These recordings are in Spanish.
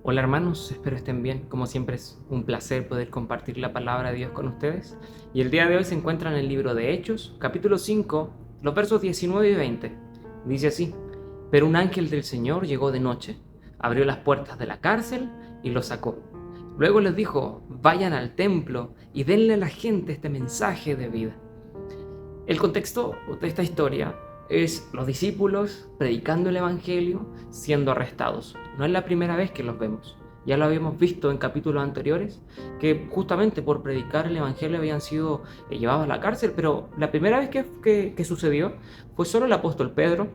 Hola hermanos, espero estén bien. Como siempre es un placer poder compartir la palabra de Dios con ustedes. Y el día de hoy se encuentra en el libro de Hechos, capítulo 5, los versos 19 y 20. Dice así: Pero un ángel del Señor llegó de noche, abrió las puertas de la cárcel y los sacó. Luego les dijo: vayan al templo y denle a la gente este mensaje de vida. El contexto de esta historia es los discípulos predicando el Evangelio siendo arrestados. No es la primera vez que los vemos. Ya lo habíamos visto en capítulos anteriores, que justamente por predicar el Evangelio habían sido llevados a la cárcel, pero la primera vez que sucedió fue solo el apóstol Pedro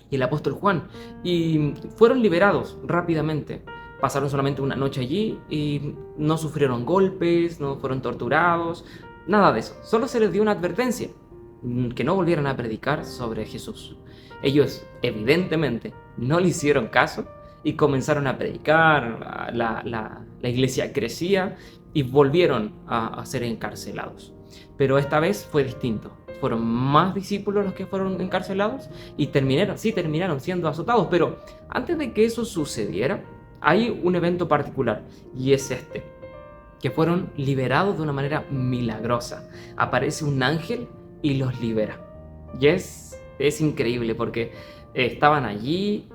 y el apóstol Juan, y fueron liberados rápidamente. Pasaron solamente una noche allí y no sufrieron golpes, no fueron torturados, nada de eso. Solo se les dio una advertencia: que no volvieran a predicar sobre Jesús. Ellos evidentemente no le hicieron caso y comenzaron a predicar, la iglesia crecía y volvieron a ser encarcelados. Pero esta vez fue distinto. Fueron más discípulos los que fueron encarcelados y terminaron siendo azotados. Pero antes de que eso sucediera, hay un evento particular, y es este: que fueron liberados de una manera milagrosa. Aparece un ángel y los libera. Y es increíble porque estaban allí,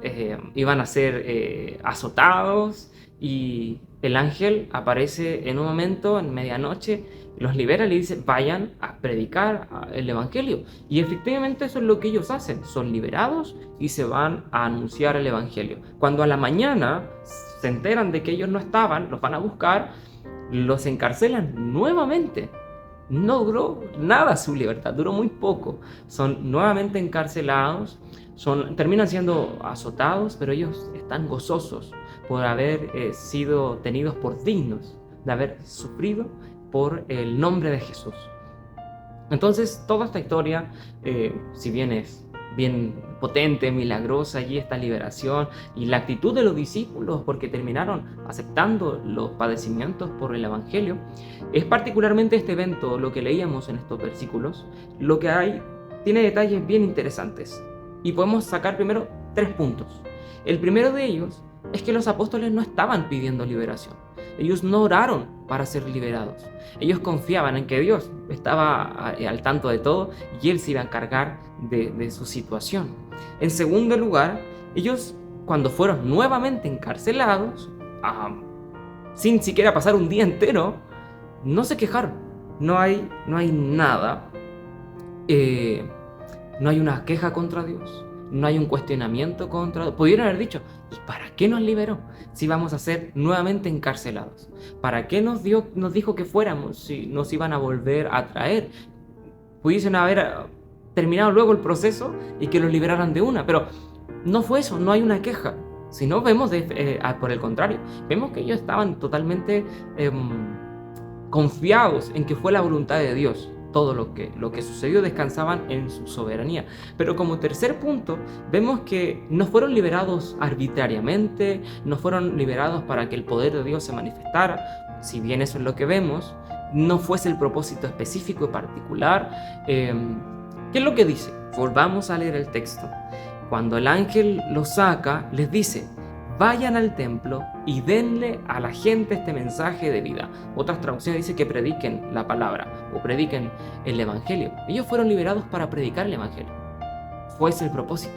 iban a ser azotados, y el ángel aparece en un momento, en medianoche, los libera y le dice: vayan a predicar el Evangelio. Y efectivamente eso es lo que ellos hacen: son liberados y se van a anunciar el Evangelio. Cuando a la mañana se enteran de que ellos no estaban, los van a buscar, los encarcelan nuevamente. No duró nada su libertad, duró muy poco. Son nuevamente encarcelados, terminan siendo azotados, pero ellos están gozosos por haber sido tenidos por dignos de haber sufrido por el nombre de Jesús. Entonces, toda esta historia, si bien es bien potente, milagrosa, allí esta liberación y la actitud de los discípulos, porque terminaron aceptando los padecimientos por el Evangelio, es particularmente este evento, lo que leíamos en estos versículos, lo que hay, tiene detalles bien interesantes. Y podemos sacar primero 3 puntos. El primero de ellos es que los apóstoles no estaban pidiendo liberación. Ellos no oraron para ser liberados. Ellos confiaban en que Dios estaba al tanto de todo y Él se iba a encargar de su situación. En segundo lugar, ellos, cuando fueron nuevamente encarcelados, sin siquiera pasar un día entero, no se quejaron. No hay nada. No hay una queja contra Dios. No hay un cuestionamiento contra Dios. Pudieron haber dicho: ¿y para qué nos liberó si vamos a ser nuevamente encarcelados? ¿Para qué nos dijo que fuéramos si nos iban a volver a traer? Pudiesen haber terminado luego el proceso y que los liberaran de una, pero no fue eso. No hay una queja. Si no, vemos por el contrario, vemos que ellos estaban totalmente confiados en que fue la voluntad de Dios. Todo lo que sucedió, descansaban en su soberanía. Pero como tercer punto, vemos que no fueron liberados arbitrariamente, no fueron liberados para que el poder de Dios se manifestara. Si bien eso es lo que vemos, no fuese el propósito específico y particular. ¿Qué es lo que dice? Volvamos a leer el texto. Cuando el ángel los saca, les dice: vayan al templo y denle a la gente este mensaje de vida. Otras traducciones dicen que prediquen la palabra o prediquen el Evangelio. Ellos fueron liberados para predicar el Evangelio. Fue ese el propósito,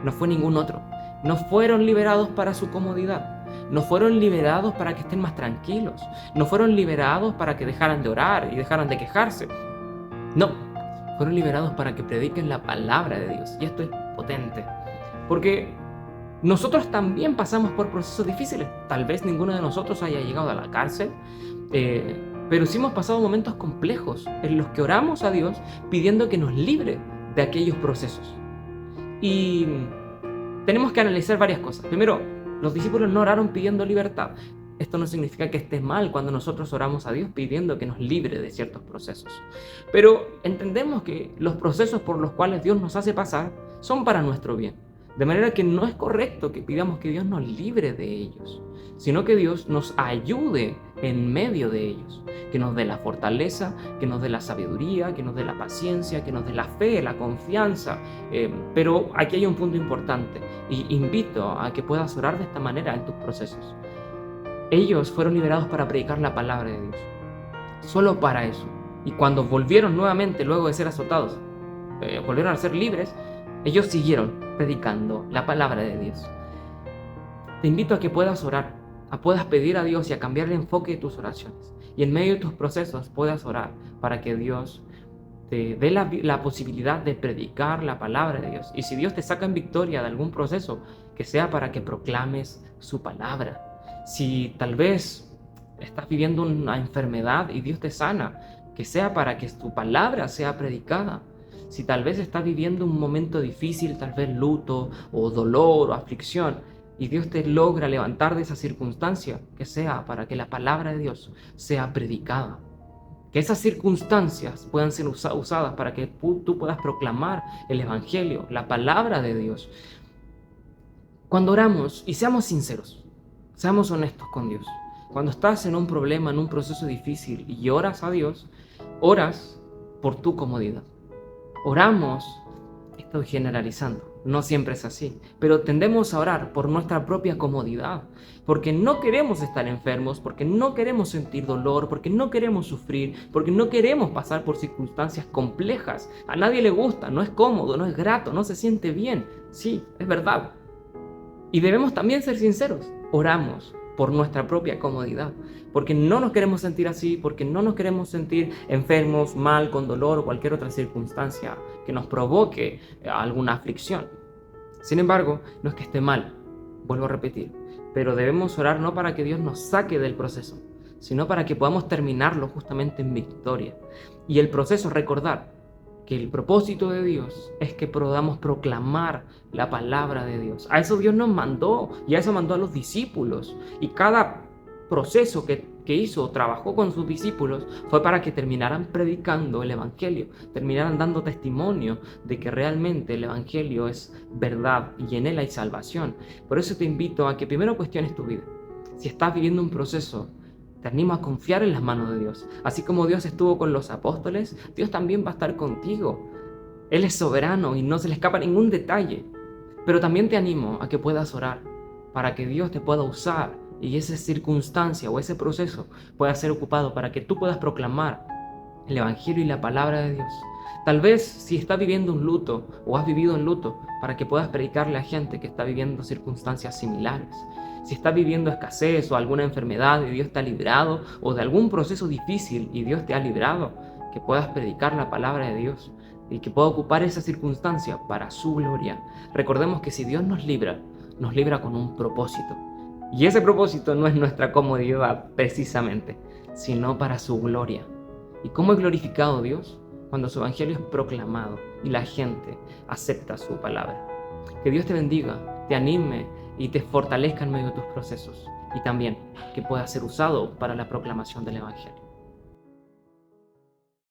no fue ningún otro. No fueron liberados para su comodidad. No fueron liberados para que estén más tranquilos. No fueron liberados para que dejaran de orar y dejaran de quejarse. No, fueron liberados para que prediquen la palabra de Dios. Y esto es potente, porque nosotros también pasamos por procesos difíciles. Tal vez ninguno de nosotros haya llegado a la cárcel, pero sí hemos pasado momentos complejos en los que oramos a Dios pidiendo que nos libre de aquellos procesos. Y tenemos que analizar varias cosas. Primero, los discípulos no oraron pidiendo libertad. Esto no significa que esté mal cuando nosotros oramos a Dios pidiendo que nos libre de ciertos procesos. Pero entendemos que los procesos por los cuales Dios nos hace pasar son para nuestro bien. De manera que no es correcto que pidamos que Dios nos libre de ellos, sino que Dios nos ayude en medio de ellos, que nos dé la fortaleza, que nos dé la sabiduría, que nos dé la paciencia, que nos dé la fe, la confianza. Pero aquí hay un punto importante y invito a que puedas orar de esta manera en tus procesos. Ellos fueron liberados para predicar la palabra de Dios. Solo para eso. Y cuando volvieron nuevamente, luego de ser azotados, volvieron a ser libres, ellos siguieron predicando la palabra de Dios. Te invito a que puedas orar, puedas pedir a Dios y a cambiar el enfoque de tus oraciones. Y en medio de tus procesos puedas orar para que Dios te dé la posibilidad de predicar la palabra de Dios. Y si Dios te saca en victoria de algún proceso, que sea para que proclames su palabra. Si tal vez estás viviendo una enfermedad y Dios te sana, que sea para que tu palabra sea predicada. Si tal vez estás viviendo un momento difícil, tal vez luto o dolor o aflicción, y Dios te logra levantar de esa circunstancia, que sea para que la palabra de Dios sea predicada. Que esas circunstancias puedan ser usadas para que tú puedas proclamar el Evangelio, la palabra de Dios. Cuando oramos, y seamos sinceros, seamos honestos con Dios. Cuando estás en un problema, en un proceso difícil y oras a Dios, oras por tu comodidad. Oramos, estoy generalizando, no siempre es así, pero tendemos a orar por nuestra propia comodidad, porque no queremos estar enfermos, porque no queremos sentir dolor, porque no queremos sufrir, porque no queremos pasar por circunstancias complejas. A nadie le gusta, no es cómodo, no es grato, no se siente bien. Sí, es verdad. Y debemos también ser sinceros, oramos por nuestra propia comodidad, porque no nos queremos sentir así, porque no nos queremos sentir enfermos, mal, con dolor o cualquier otra circunstancia que nos provoque alguna aflicción. Sin embargo, no es que esté mal, vuelvo a repetir, pero debemos orar no para que Dios nos saque del proceso, sino para que podamos terminarlo justamente en victoria. Y el proceso, recordar que el propósito de Dios es que podamos proclamar la palabra de Dios. A eso Dios nos mandó, y a eso mandó a los discípulos. Y cada proceso que hizo, trabajó con sus discípulos, fue para que terminaran predicando el Evangelio, terminaran dando testimonio de que realmente el Evangelio es verdad y en él hay salvación. Por eso te invito a que primero cuestiones tu vida. Si estás viviendo un proceso, te animo a confiar en las manos de Dios. Así como Dios estuvo con los apóstoles, Dios también va a estar contigo. Él es soberano y no se le escapa ningún detalle. Pero también te animo a que puedas orar para que Dios te pueda usar y esa circunstancia o ese proceso pueda ser ocupado para que tú puedas proclamar el Evangelio y la palabra de Dios. Tal vez si estás viviendo un luto o has vivido un luto, para que puedas predicarle a gente que está viviendo circunstancias similares. Si estás viviendo escasez o alguna enfermedad y Dios te ha librado, o de algún proceso difícil y Dios te ha librado, que puedas predicar la palabra de Dios y que pueda ocupar esa circunstancia para su gloria. Recordemos que si Dios nos libra con un propósito. Y ese propósito no es nuestra comodidad precisamente, sino para su gloria. ¿Y cómo es glorificado Dios? Cuando su evangelio es proclamado y la gente acepta su palabra. Que Dios te bendiga, te anime y te fortalezca en medio de tus procesos, y también que pueda ser usado para la proclamación del evangelio.